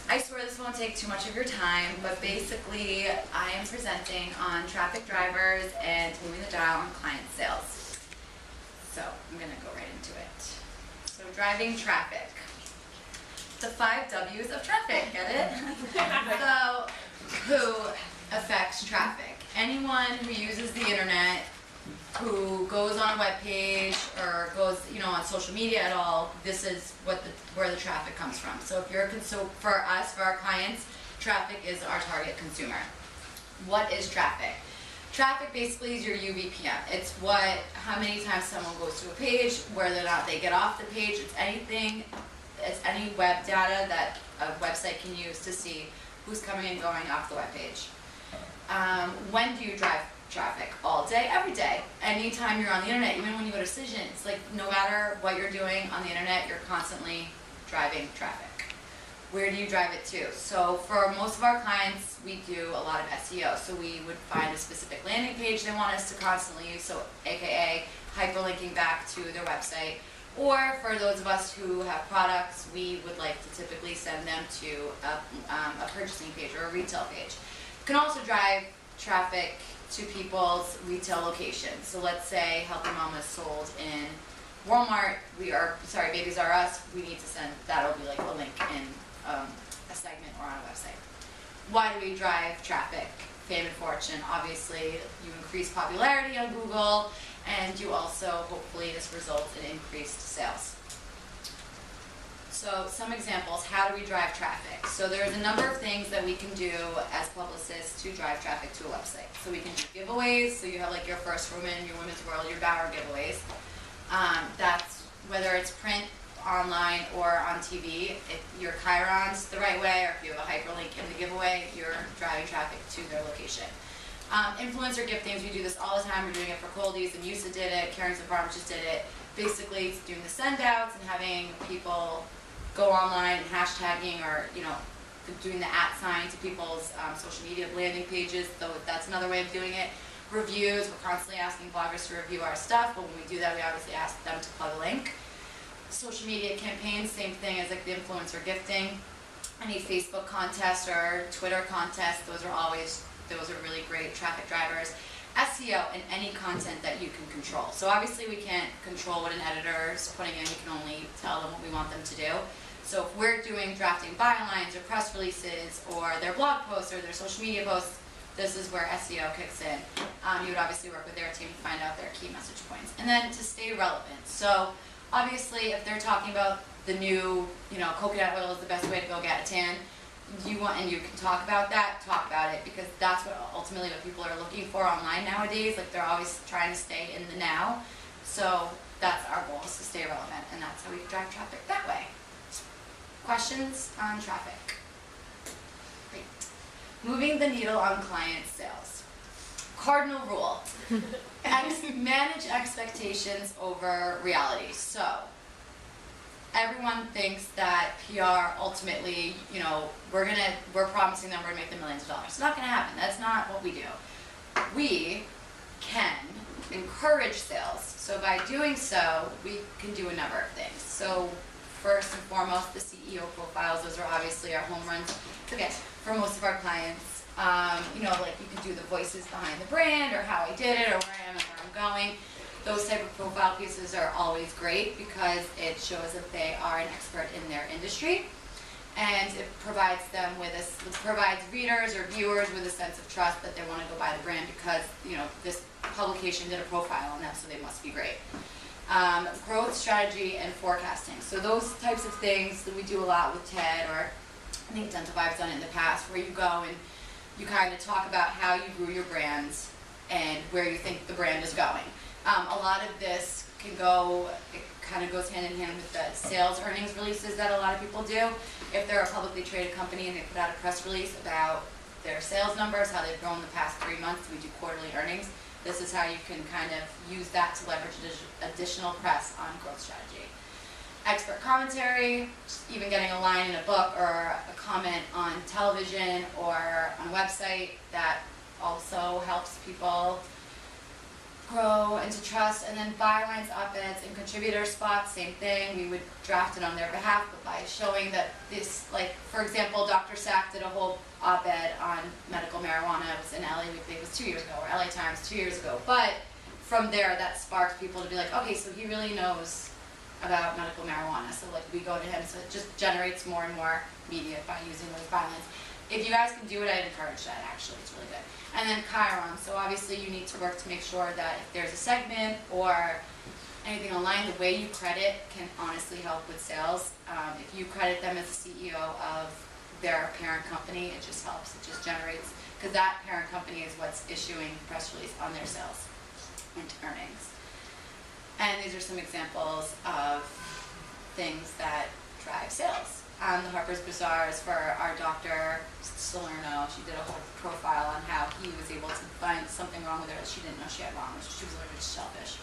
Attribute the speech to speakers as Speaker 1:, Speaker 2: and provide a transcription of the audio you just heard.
Speaker 1: I swear this won't take too much of your time, but basically I am presenting on traffic drivers and moving the dial on client sales. So I'm gonna go right into it. So driving traffic. The 5 W's of traffic, get it? So who affects traffic? Anyone who uses the internet, who goes on a web page or goes, on social media at all, this is where the traffic comes from. So if you're for us, for our clients, traffic is our target consumer. What is traffic? Traffic basically is your UVPM. It's how many times someone goes to a page, whether or not they get off the page. It's any web data that a website can use to see who's coming and going off the web page. When do you drive traffic? All day, every day. Anytime you're on the internet, even when you go to Cision, it's like no matter what you're doing on the internet, you're constantly driving traffic. Where do you drive it to? So for most of our clients, we do a lot of SEO. So we would find a specific landing page they want us to constantly use, so AKA hyperlinking back to their website. Or for those of us who have products, we would like to typically send them to a purchasing page or a retail page. You can also drive traffic to people's retail locations. So let's say Healthy Mama is sold in Walmart, Babies R Us, we need to send, that'll be like a link in a segment or on a website. Why do we drive traffic? Fame and fortune. Obviously, you increase popularity on Google, and you also, hopefully, this results in increased sales. So some examples, how do we drive traffic? So there's a number of things that we can do as publicists to drive traffic to a website. So we can do giveaways, so you have like your First Woman, your Women's World, your Bauer giveaways. That's whether it's print, online, or on TV. If your Chiron's the right way, or if you have a hyperlink in the giveaway, you're driving traffic to their location. Influencer giftings, we do this all the time. We're doing it for Coldy's, and Musa did it, Karen's and Farms just did it. Basically, it's doing the send outs and having people go online and hashtagging or, doing the @ to people's social media landing pages, though that's another way of doing it. Reviews, we're constantly asking bloggers to review our stuff, but when we do that, we obviously ask them to plug a link. Social media campaigns, same thing as like the influencer gifting. Any Facebook contest or Twitter contest, those are really great traffic drivers. SEO and any content that you can control. So obviously we can't control what an editor is putting in, we can only tell them what we want them to do. So if we're drafting bylines or press releases or their blog posts or their social media posts, this is where SEO kicks in. You would obviously work with their team to find out their key message points. And then to stay relevant. So obviously if they're talking about the new, coconut oil is the best way to go get a tan, you can talk about it, because that's what people are looking for online nowadays. Like they're always trying to stay in the now. So that's our goal, is to stay relevant, and that's how we can drive traffic that way. Questions on traffic? Great. Moving the needle on client sales. Cardinal rule. Manage expectations over reality. So everyone thinks that PR ultimately, we're promising them we're gonna make them millions of dollars. It's not gonna happen. That's not what we do. We can encourage sales. So by doing so, we can do a number of things. So first and foremost, the CEO profiles, those are obviously our home runs for most of our clients. Like you can do the voices behind the brand, or how I did it, or where I am and where I'm going. Those type of profile pieces are always great because it shows that they are an expert in their industry, and it provides readers or viewers with a sense of trust that they want to go buy the brand because this publication did a profile on them, so they must be great. Growth strategy and forecasting. So those types of things that we do a lot with Ted, or I think Dental Vibe's done it in the past, where you go and you kind of talk about how you grew your brands and where you think the brand is going. A lot of this it kind of goes hand in hand with the sales earnings releases that a lot of people do. If they're a publicly traded company and they put out a press release about their sales numbers, how they've grown the past 3 months, we do quarterly earnings. This is how you can kind of use that to leverage additional press on growth strategy. Expert commentary, even getting a line in a book or a comment on television or on a website, that also helps people grow and to trust. And then bylines, op-eds, and contributor spots, same thing. We would draft it on their behalf, but by showing that this, like, for example, Dr. Sack did a whole op-ed on medical marijuana. It was in LA Weekly, it was 2 years ago, or LA Times 2 years ago. But from there, that sparked people to be like, okay, so he really knows about medical marijuana. So like we go to him, so it just generates more and more media by using those bylines. If you guys can do it, I'd encourage that actually, it's really good. And then Chiron, so obviously you need to work to make sure that if there's a segment or anything online, the way you credit can honestly help with sales. If you credit them as the CEO of their parent company, it just helps, it just generates, because that parent company is what's issuing press release on their sales and earnings. And these are some examples of things that drive sales. The Harper's Bazaar is for our Dr. Salerno. She did a whole profile on how he was able to find something wrong with her that she didn't know she had wrong. She was allergic to shellfish.